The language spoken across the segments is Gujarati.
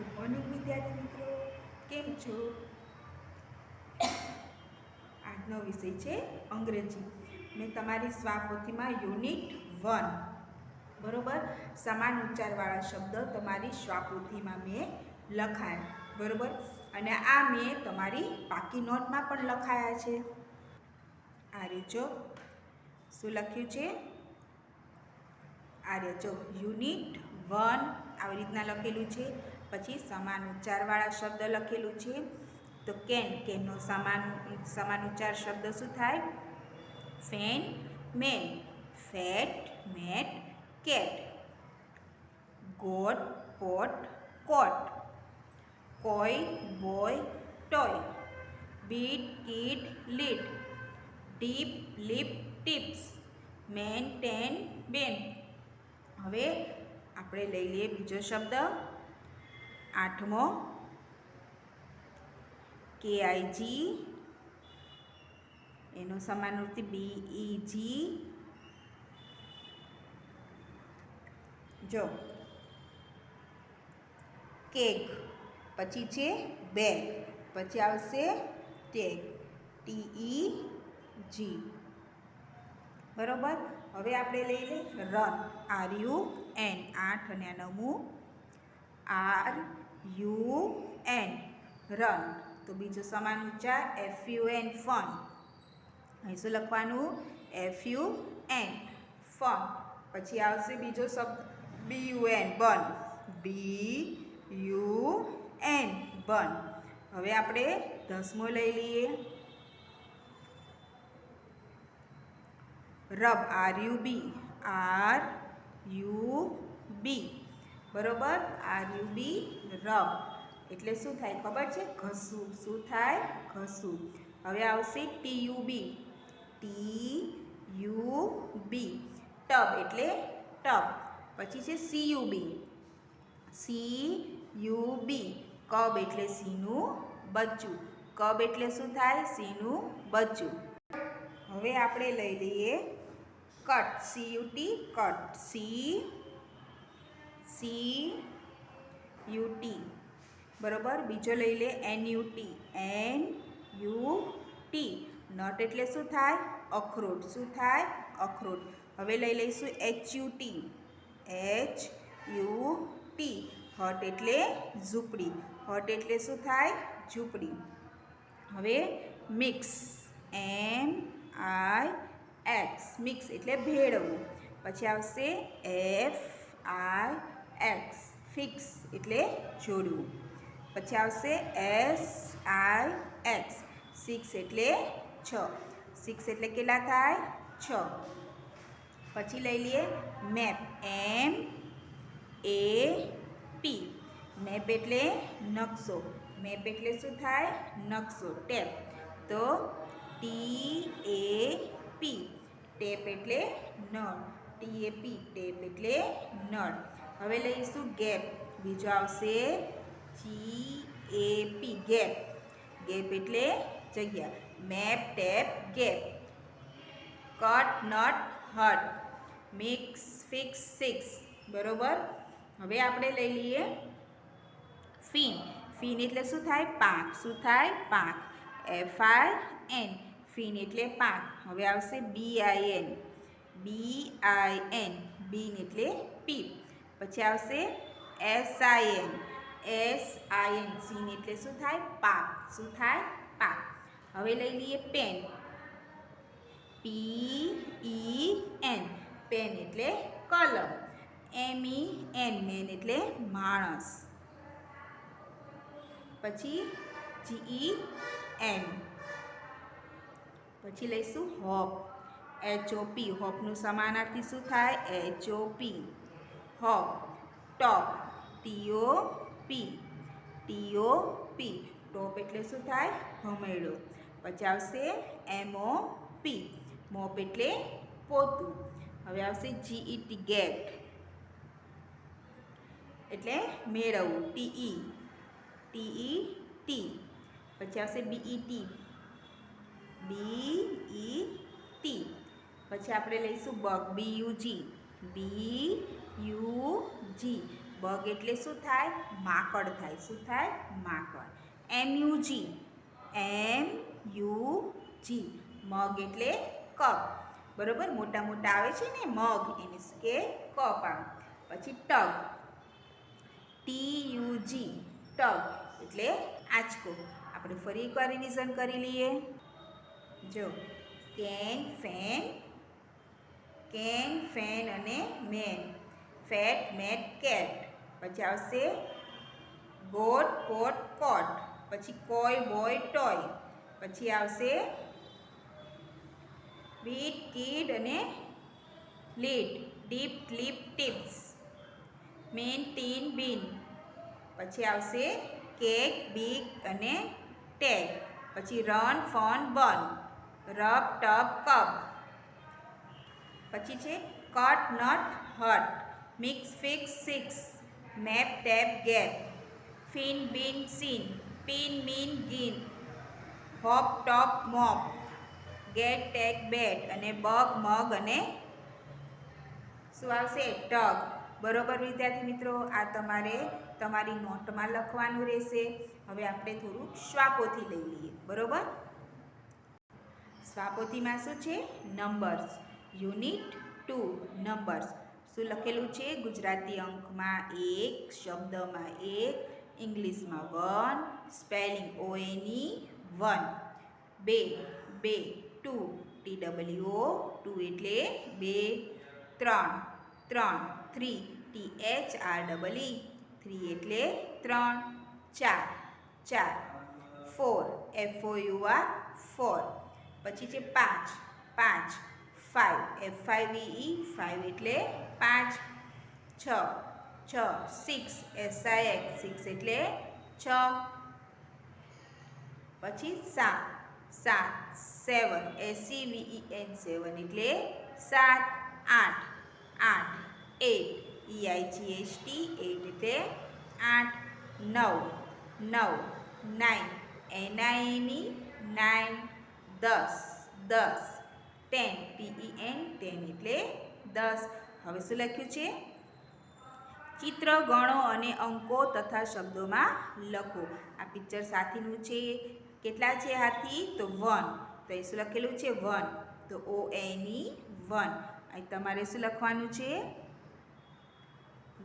ગુડ મોર્નિંગ વિદ્યાર્થી મિત્રો, કેમ છો? આજનો વિષય છે અંગ્રેજી. મેં તમારી સ્વાપોથીમાં યુનિટ 1 બરોબર સમાન ઉચ્ચારવાળા શબ્દ તમારી સ્વાપોથીમાં મેં લખાયા બરોબર, અને આ મેં તમારી પાકી નોટમાં પણ લખાયા છે. આ રીજો શું લખ્યું છે? આ જો યુનિટ 1 આવી રીતના લખેલું છે. પછી સમાન ઉચ્ચારવાળા શબ્દ લખેલું છે. તો કેનનો સમાન ઉચ્ચાર શબ્દ શું થાય? Fan man, fat mat cat, got pot cot, coy boy toy, bit kit lit, dip lip tips, men ten Ben. હવે આપણે લઈ લઈએ બીજો શબ્દ, 8મો KIG, એનો સમાનાર્થી BEG. જો કેક, પછી છે બેગ, પછી આવશે ટેગ, TEG બરોબર. હવે આપણે લઈ લઈએ રન, RUN, 8 અને 9મું RUN રન. તો બીજો સમાન ઉચ્ચાર FUN ફન. અહીં શું લખવાનું? FUN fun. પછી આવશે બીજો શબ્દ BUN બન, BUN બન. હવે આપણે 10મો લઈ લઈએ રબ, RUB બરોબર, RUB રબ. એટલે શું થાય ખબર છે? ઘસવું. શું થાય? ઘસવું. હવે આવશે TUB, ટબ એટલે ટબ. પછી છે CUB, કબ એટલે સિંહનું બચ્ચું. કબ એટલે શું થાય? સિંહનું બચ્ચું. હવે આપણે લઈ લઈએ કટ, CUT કટ, CUT બરોબર. બીજો લઈ લે NUT, નટ એટલે શું થાય? અખરોટ. શું થાય? અખરોટ. હવે લઈ લઈશું HUT, હટ એટલે ઝૂંપડી. હટ એટલે શું થાય? ઝૂંપડી. હવે મિક્સ, MIX, મિક્સ એટલે ભેળવવું. પછી આવશે FIX, ફિક્સ એટલે જોડવું. પછી આવશે SIX, સિક્સ એટલે 6. સિક્સ એટલે કેટલા થાય? 6. પછી લઈ લઈએ મેપ, MAP, મેપ એટલે નકશો. મેપ એટલે શું થાય? નકશો. ટેપ, તો TAP, ટેપ એટલે નળ. TAP, ટેપ એટલે નળ. હવે લઈશું ગેપ. બીજો આવશે GAP, ગેપ. ગેપ એટલે જગ્યા. Map tap gap. Cut nut hut, mix fix six બરોબર. હવે આપણે લઈ લઈએ ફીન. ફીન એટલે શું થાય? પાંખ. શું થાય? પાંખ. FIN, ફીન એટલે પાંખ. હવે આવશે BIN, બીન એટલે પીપ. પછી આવશે SIN, સીન એટલે શું થાય? પાક. શું થાય? પાક. હવે લઈ લઈએ પેન, PEN, પેન એટલે કલમ. MEN, મેન એટલે માણસ. પછી GEN. પછી લઈશું હોપ, HOP, હોપનું સમાનાર્થી શું થાય? HOP, hop. Top, TOP, top એટલે શું થાય? ભમરડો. પછી આવશે MOP, મોપ એટલે પોતું. હવે આવશે GET, ગેટ એટલે મેળવવું. TET. પછી આવશે BET, પછી આપણે લઈશું બગ, BUG, બગ એટલે શું થાય? માકડ થાય. શું થાય? માકડ. MUG, MUG, મગ એટલે કપ. બરોબર, મોટા મોટા આવે છે ને મગ, એને શું કે? કપ આવે. પછી ટગ, TUG, ટગ એટલે આંચકો. આપણે ફરી એકવાર રિવિઝન કરી લઈએ. જો કેન, ફેન અને મેન. Fat, mat, cat. પછી આવશે ગોટ, પોટ, કોટ. પછી કોય, બોય, ટોય. પછી આવશે બીટ, કીડ અને lid. Dip, clip, tips. Men, tin, bin. પછી આવશે કેક, બીક અને ટેગ. પછી run, fun, bun. Rub, tub, cup. પછી છે cut, nut, hut. Mix, fix, six. Map, tap, gap. Fin, bin, sin. Pin, mean, gin. Hop, top, mop. Get, tag, bet. અને બગ, મગ અને શું આવશે? ટગ. બરોબર વિદ્યાર્થી મિત્રો, આ તમારે તમારી નોટમાં લખવાનું રહેશે. હવે આપણે થોડુંક શ્વાપોથી લઈ લઈએ. બરોબર, શ્વાપોથીમાં શું છે? નંબર્સ. Unit 2 numbers. શું લખેલું છે? ગુજરાતી અંકમાં 1, શબ્દમાં 1, ઇંગ્લિશમાં 1, સ્પેલિંગ ONE 1. 2, 2, TWO 2 એટલે 2. 3, 3, THREE 3 એટલે 3. 4, 4, 4, FOUR 4. પછી છે 5, 5, 5, FIVE 5 એટલે 5. 6, 6, 6, SIX 6 એટલે 6. પછી 7, 7, 7, 7 એટલે 7. 8, 8, 8, EIGHT 8 એટલે 8. 9, 9, 9, NINE 9. 10, 10, 10 એટલે 10. હવે શું લખ્યું છે? ચિત્ર, ગણો અને અંકો તથા શબ્દોમાં લખો. આ પિક્ચર સાથીનું છે. કેટલા છે હાથી? તો 1. તો એ શું લખેલું છે? 1. તો ONE 1. અહીં તમારે શું લખવાનું છે?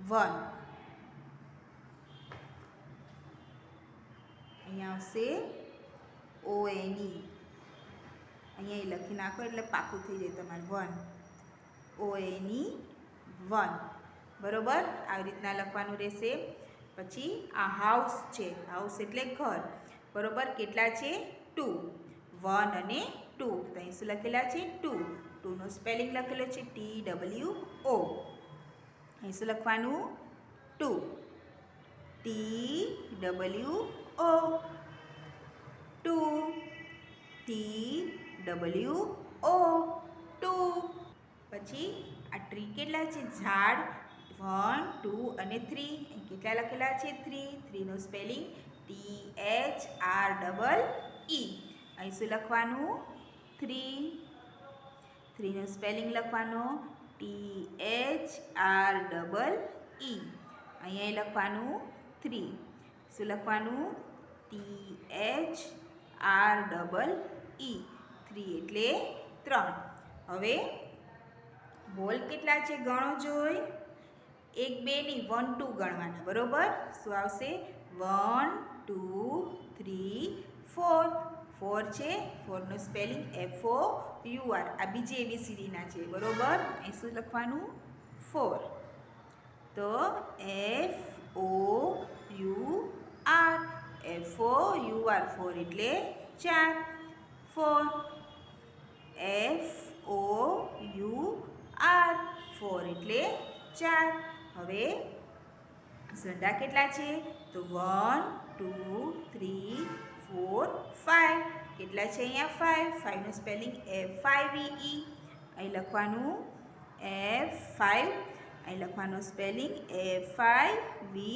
1. અહીંયા આવશે ONE. અહીંયા લખી નાખો એટલે પાકું થઈ જાય તમારે 1. ONE 1. બરોબર, આવી રીતના લખવાનું રહેશે. પછી આ હાઉસ છે. હાઉસ એટલે ઘર. બરોબર, કેટલા છે? 2. 1 અને 2. તો અહીં શું લખેલા છે? 2. 2 નો સ્પેલિંગ લખેલો છે TWO. અહીં શું લખવાનું? 2. TWO 2. TWO 2. પછી આ ટ્રી કેટલા છે? ઝાડ 1, 2 અને 3. કેટલા લખેલા છે? 3. 3 નો સ્પેલિંગ THREE. અહીં શું લખવાનું? 3. 3 નો સ્પેલિંગ લખવાનો THREE. અહીંયા લખવાનું 3. શું લખવાનું? THREE. 3 એટલે 3. હવે બોલ કેટલા છે? ગણો જોઈ. 1, 2 ની 1, 2 ગણવાના. બરોબર, શું આવશે? 1, 2, 3, 4. 4 છે. 4 નો સ્પેલિંગ FOUR. આ બીજી ABCD ના છે. બરોબર, અહીં શું લખવાનું? 4. તો FOUR. FOUR 4 એટલે 4. 4. FOUR 4 એટલે 4. હવે ઝંડા કેટલા છે? તો 1, 2, 3, 4, 5. કેટલા છે અહીંયા? 5. 5 નો સ્પેલિંગ FIVE. અહીં લખવાનું F5. અહીં લખવાનો સ્પેલિંગ FIVE.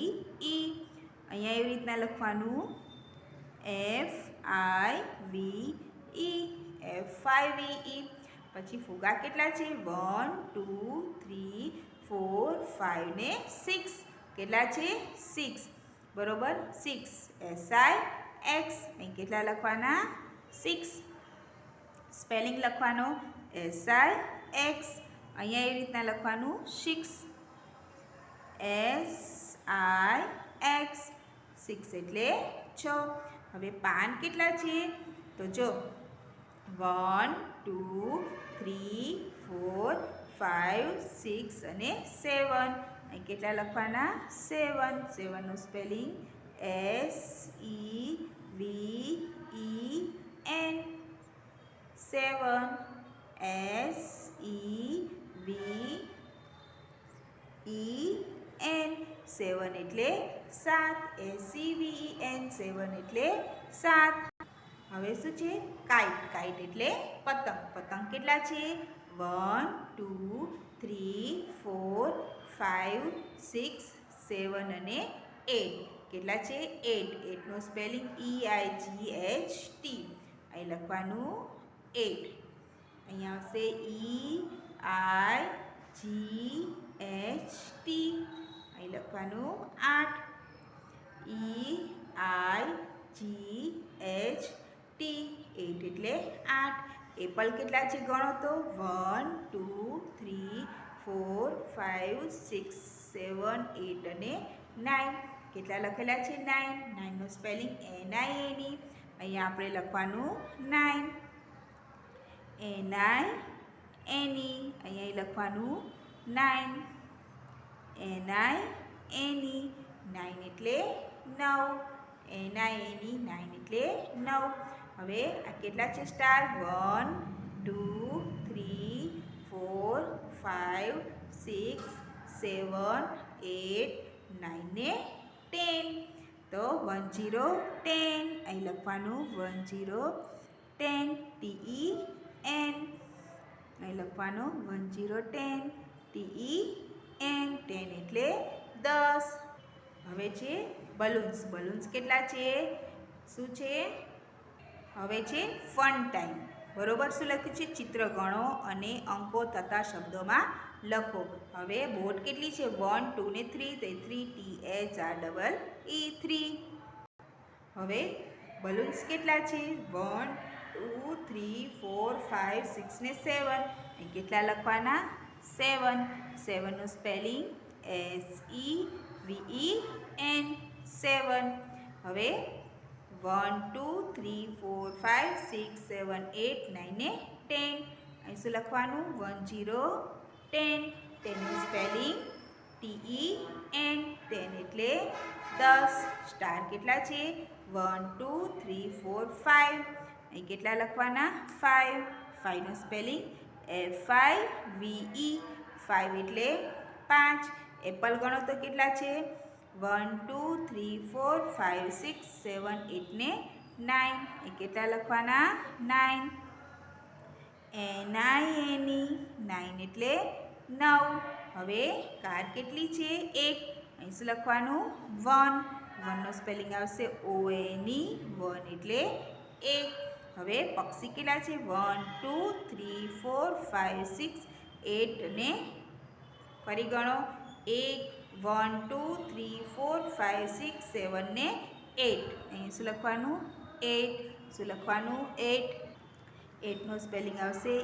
અહીંયા એવી રીતના લખવાનું FIVE. પછી ફુગા કેટલા છે? 1, 2, 3, 4, 5 ને 6. કેટલા છે 6 બરોબર 6 SIX અહીં કેટલા લખવાના 6 સ્પેલિંગ લખવાનો SIX અહીંયા એવી રીતના લખવાનું 6 SIX 6 એટલે 6 હવે પાન કેટલા છે તો જો 1 2 3 4 5 6 અને 7 અહીં કેટલા લખવાના 7 7નું સ્પેલિંગ SEVEN 7 SEVEN 7 એટલે 7 SEVEN 7 એટલે 7 હવે શું છે કાઇટ કાઇટ એટલે પતંગ પતંગ કેટલા છે 1 2 3 4 5 6 7 અને 8 કેટલા છે 8 8નું સ્પેલિંગ EIGHT અહીં લખવાનું 8 અહીંયા આવશે EIGHT અહીં લખવાનું 8 EIGHT 8 એટલે 8 એપલ કેટલા છે ગણો તો 1 2 3 4 5 6 7 8 અને 9 કેટલા લખેલા છે 9 9નું સ્પેલિંગ NINE અહીંયા આપણે લખવાનું 9 NINE અહીંયા લખવાનું 9 NINE 9 એટલે 9 NINE 9 એટલે 9 હવે આ કેટલા છે સ્ટાર 1 2 3 4 5 6 7 8 9 ને 10 તો 10 10 અહીં લખવાનું 10 10 TEN અહીં લખવાનું 10 10 TEN 10 એટલે 10 હવે છે બલૂન્સ બલૂન્સ કેટલા છે શું છે હવે છે ફન ટાઈમ બરોબર શું લખ્યું છે ચિત્ર ગણો અને અંકો તથા શબ્દોમાં લખો હવે બોર્ડ કેટલી છે 1 2 ને 3 તો 3 THREE 3 હવે બલૂન્સ કેટલા છે 1 2 3 4 5 6 ને 7 એ કેટલા લખવાના 7 7નું સ્પેલિંગ SEVEN 7 હવે 1 2 3 4 5 6 7 8 9 ને 10 અહીં શું લખવાનું 10 10 10નું સ્પેલિંગ TEN 10 એટલે 10 સ્ટાર કેટલા છે 1 2 3 4 5 અહીં કેટલા લખવાના 5 5નું સ્પેલિંગ FIVE 5 એટલે 5 એપલ ગણો તો કેટલા છે 1 2 3 4 5 6 7 8 ને 9 એ કેટલા લખવાના 9 NINE 9 એટલે 9 હવે કાર કેટલી છે 1 અહીં શું લખવાનું 1 1નો સ્પેલિંગ આવશે ONE 1 એટલે 1 હવે પક્ષી કેટલા છે 1 2 3 4 5 6 8 અને ફરી ગણો 1 1 2 3 4 5 6 7 ને 8 અહીં શું લખવાનું 8 શું લખવાનું 8 8નો સ્પેલિંગ આવશે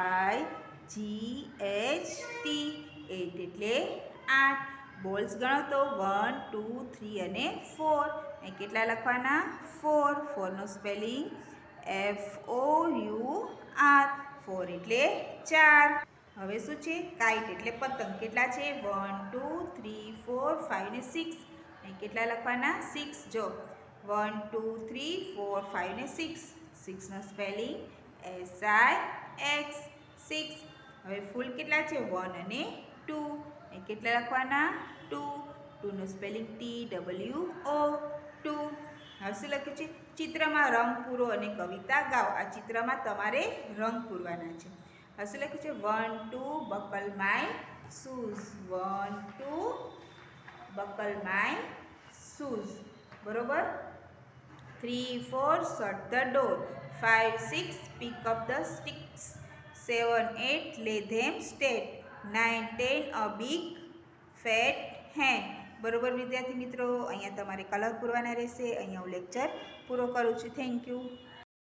EIGHT 8 એટલે 8 બોલ્સ ગણો તો 1 2 3 અને 4 અહીં કેટલા લખવાના 4 4નો સ્પેલિંગ FOUR 4 એટલે 4 હવે શું છે કાઇટ એટલે પતંગ કેટલા છે 1 2 3 4 5 ને 6 અહીં કેટલા લખવાના 6 જો 1 2 3 4 5 ને 6 6નો સ્પેલિંગ SIX 6 હવે ફૂલ કેટલા છે 1 અને 2 અહીં કેટલા લખવાના 2 2નું સ્પેલિંગ TWO 2 હવે શું લખ્યું છે ચિત્રમાં રંગ પૂરો અને કવિતા ગાઓ આ ચિત્રમાં તમારે રંગ પૂરવાના છે હવે શું લખ્યું છે 1 2 buckle my shoes 1 2 buckle my shoes બરોબર 3 4 shut the door 5 6 pick up the sticks 7 8 lay them straight 9 10 a big fat hand. બરોબર વિદ્યાર્થી મિત્રો, અહીંયા તમારે કલર પૂરવાના રહેશે. અહીંયા હું લેક્ચર પૂરો કરું છું. Thank you.